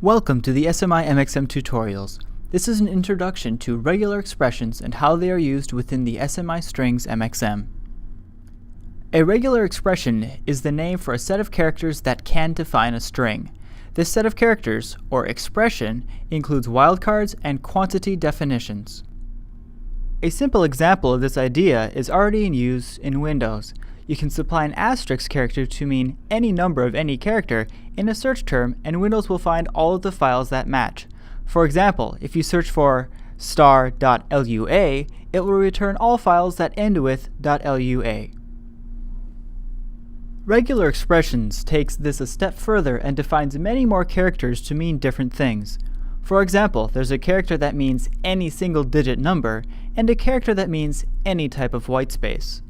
Welcome to the SMI MxM tutorials. This is an introduction to regular expressions and how they are used within the SMI Strings MxM. A regular expression is the name for a set of characters that can define a string. This set of characters, or expression, includes wildcards and quantity definitions. A simple example of this idea is already in use in Windows. You can supply an asterisk character to mean any number of any character in a search term, and Windows will find all of the files that match. For example, if you search for star.lua, it will return all files that end with .lua. Regular expressions takes this a step further and defines many more characters to mean different things. For example, there's a character that means any single-digit number, and a character that means any type of whitespace.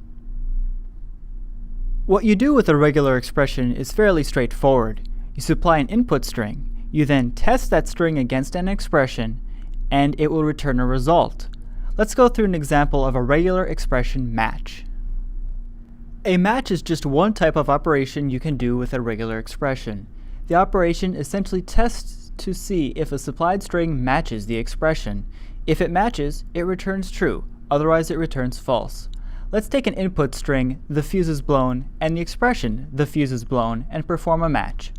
What you do with a regular expression is fairly straightforward. You supply an input string, you then test that string against an expression, and it will return a result. Let's go through an example of a regular expression match. A match is just one type of operation you can do with a regular expression. The operation essentially tests to see if a supplied string matches the expression. If it matches, it returns true, otherwise it returns false. Let's take an input string, the fuse is blown, and the expression, the fuse is blown, and perform a match.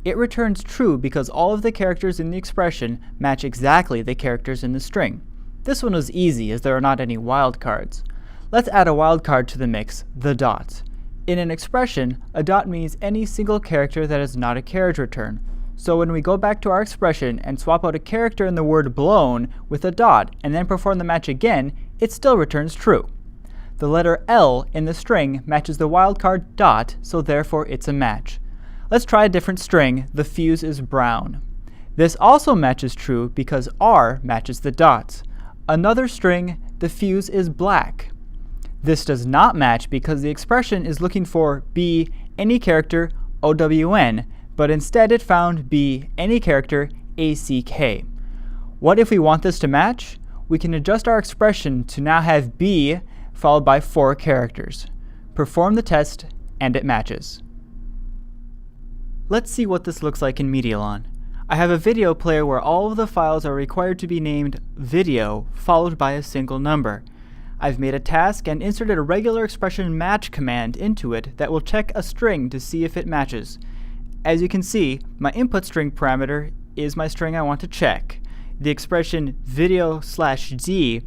It returns true because all of the characters in the expression match exactly the characters in the string. This one was easy as there are not any wildcards. Let's add a wildcard to the mix, the dot. In an expression, a dot means any single character that is not a carriage return. So when we go back to our expression and swap out a character in the word blown with a dot and then perform the match again, it still returns true. The letter L in the string matches the wildcard dot, so therefore it's a match. Let's try a different string, the fuse is brown. This also matches true because R matches the dots. Another string, the fuse is black. This does not match because the expression is looking for B, any character, OWN, but instead it found B, any character, ACK. What if we want this to match? We can adjust our expression to now have B followed by 4 characters. Perform the test, and it matches. Let's see what this looks like in Medialon. I have a video player where all of the files are required to be named video followed by a single number. I've made a task and inserted a regular expression match command into it that will check a string to see if it matches. As you can see, my input string parameter is my string I want to check. The expression video/d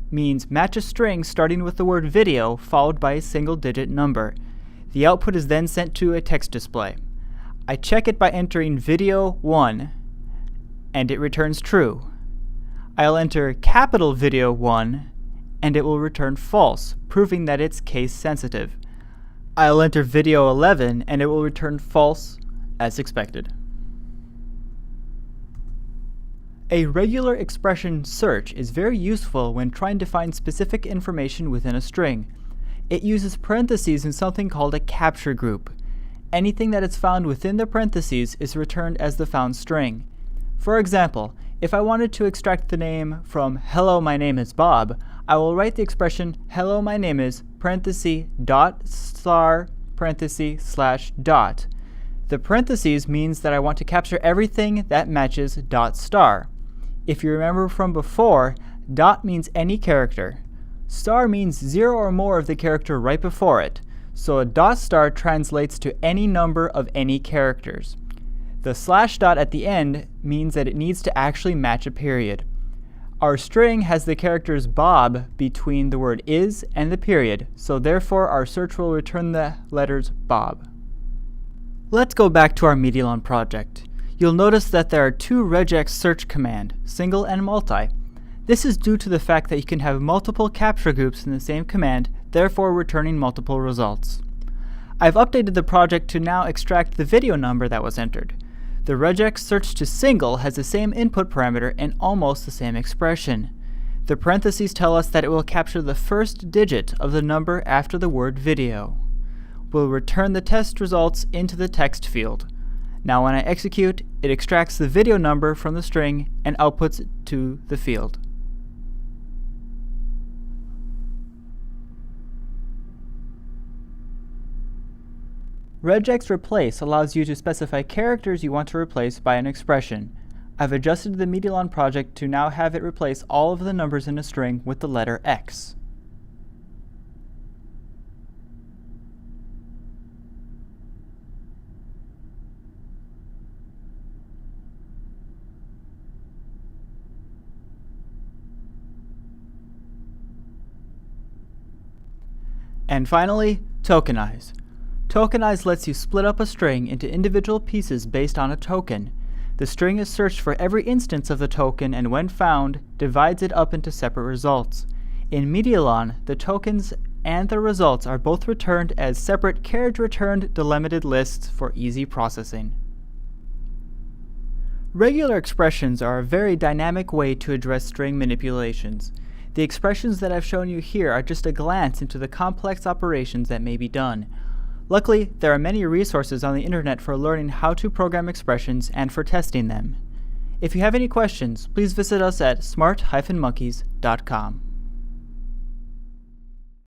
means match a string starting with the word video followed by a single-digit number. The output is then sent to a text display. I check it by entering video1, and it returns true. I'll enter capital video 1, and it will return false, proving that it's case sensitive. I'll enter video 11, and it will return false, as expected. A regular expression search is very useful when trying to find specific information within a string. It uses parentheses in something called a capture group. Anything that is found within the parentheses is returned as the found string. For example, if I wanted to extract the name from hello my name is Bob, I will write the expression hello my name is parenthesis dot star parenthesis slash dot. The parentheses means that I want to capture everything that matches dot star. If you remember from before, dot means any character. Star means 0 or more of the character right before it, so a dot star translates to any number of any characters. The slash dot at the end means that it needs to actually match a period. Our string has the characters Bob between the word is and the period, so therefore our search will return the letters Bob. Let's go back to our Medialon project. You'll notice that there are 2 regex search command, single and multi. This is due to the fact that you can have multiple capture groups in the same command, therefore returning multiple results. I've updated the project to now extract the video number that was entered. The regex search to single has the same input parameter and almost the same expression. The parentheses tell us that it will capture the first digit of the number after the word video. We'll return the test results into the text field. Now when I execute, it extracts the video number from the string and outputs it to the field. Regex replace allows you to specify characters you want to replace by an expression. I've adjusted the Medialon project to now have it replace all of the numbers in a string with the letter X. And finally, tokenize. Tokenize lets you split up a string into individual pieces based on a token. The string is searched for every instance of the token and when found, divides it up into separate results. In Medialon, the tokens and the results are both returned as separate carriage-returned delimited lists for easy processing. Regular expressions are a very dynamic way to address string manipulations. The expressions that I've shown you here are just a glance into the complex operations that may be done. Luckily, there are many resources on the internet for learning how to program expressions and for testing them. If you have any questions, please visit us at smart-monkeys.com.